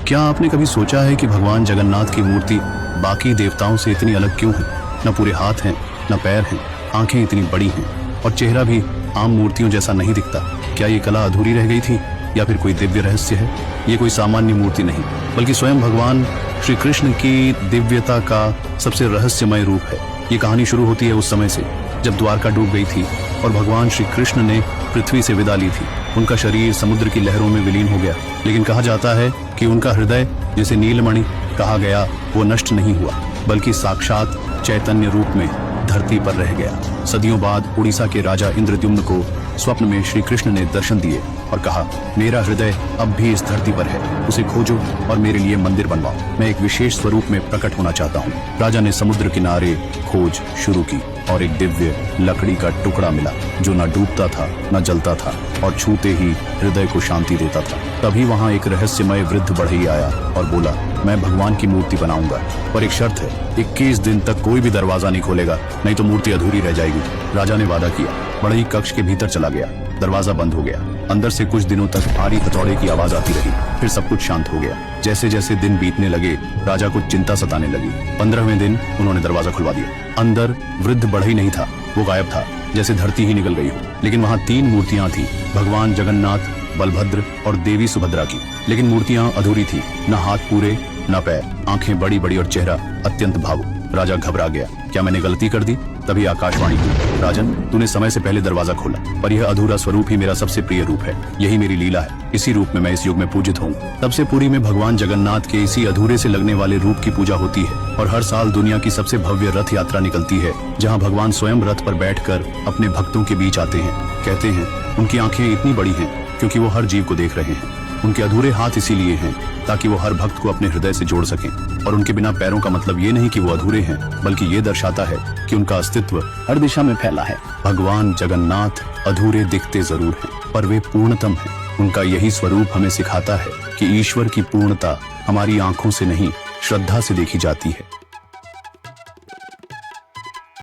क्या आपने कभी सोचा है कि भगवान जगन्नाथ की मूर्ति बाकी देवताओं से इतनी अलग क्यों है? न पूरे हाथ हैं, न पैर हैं, आंखें इतनी बड़ी हैं और चेहरा भी आम मूर्तियों जैसा नहीं दिखता। क्या ये कला अधूरी रह गई थी या फिर कोई दिव्य रहस्य है? ये कोई सामान्य मूर्ति नहीं, बल्कि स्वयं भगवान श्री कृष्ण की दिव्यता का सबसे रहस्यमय रूप है। ये कहानी शुरू होती है उस समय से जब द्वारका डूब गई थी और भगवान श्री कृष्ण ने पृथ्वी से विदा ली थी। उनका शरीर समुद्र की लहरों में विलीन हो गया, लेकिन कहा जाता है कि उनका हृदय, जिसे नीलमणि कहा गया, वो नष्ट नहीं हुआ, बल्कि साक्षात चैतन्य रूप में धरती पर रह गया। सदियों बाद उड़ीसा के राजा इंद्रद्युम्न को स्वप्न में श्री कृष्ण ने दर्शन दिए और कहा, मेरा हृदय अब भी इस धरती पर है, उसे खोजो और मेरे लिए मंदिर बनवाओ। मैं एक विशेष स्वरूप में प्रकट होना चाहता हूँ। राजा ने समुद्र किनारे खोज शुरू की और एक दिव्य लकड़ी का टुकड़ा मिला जो न डूबता था न जलता था और छूते ही हृदय को शांति देता था। तभी वहाँ एक रहस्यमय वृद्ध बढ़ई आया और बोला, मैं भगवान की मूर्ति बनाऊंगा, पर एक शर्त है, 21 दिन तक कोई भी दरवाजा नहीं खोलेगा, नहीं तो मूर्ति अधूरी रह जाएगी। राजा ने वादा किया। बढ़ई कक्ष के भीतर चला गया। दरवाजा बंद हो गया। अंदर से कुछ दिनों तक भारी हथौड़े की आवाज आती रही। फिर सब कुछ शांत हो गया। जैसे जैसे दिन बीतने लगे, राजा को चिंता सताने लगी। 15वें दिन उन्होंने दरवाजा खुलवा दिया। अंदर वृद्ध बढ़ई नहीं था, वो गायब था, जैसे धरती ही निकल गई हो। लेकिन वहाँ 3 मूर्तियां थी, भगवान जगन्नाथ, बलभद्र और देवी सुभद्रा की। लेकिन मूर्तियां अधूरी थी, न हाथ पूरे न पैर, आंखें बड़ी बड़ी और चेहरा अत्यंत भावुक। राजा घबरा गया। क्या मैंने गलती कर दी? तभी आकाशवाणी हुई, राजन, तूने समय से पहले दरवाजा खोला, पर यह अधूरा स्वरूप ही मेरा सबसे प्रिय रूप है। यही मेरी लीला है। इसी रूप में मैं इस युग में पूजित हूँ। तब से पुरी में भगवान जगन्नाथ के इसी अधूरे से लगने वाले रूप की पूजा होती है और हर साल दुनिया की सबसे भव्य रथ यात्रा निकलती है, जहाँ भगवान स्वयं रथ पर बैठकर अपने भक्तों के बीच आते हैं। कहते हैं उनकी आंखें इतनी बड़ी हैं क्योंकि वो हर जीव को देख रहे हैं। उनके अधूरे हाथ इसीलिए हैं ताकि वो हर भक्त को अपने हृदय से जोड़ सकें। और उनके बिना पैरों का मतलब ये नहीं कि वो अधूरे हैं, बल्कि ये दर्शाता है कि उनका अस्तित्व हर दिशा में फैला है। भगवान जगन्नाथ अधूरे दिखते जरूर हैं, पर वे पूर्णतम हैं। उनका यही स्वरूप हमें सिखाता है कि ईश्वर की पूर्णता हमारी आंखों से नहीं, श्रद्धा से देखी जाती है।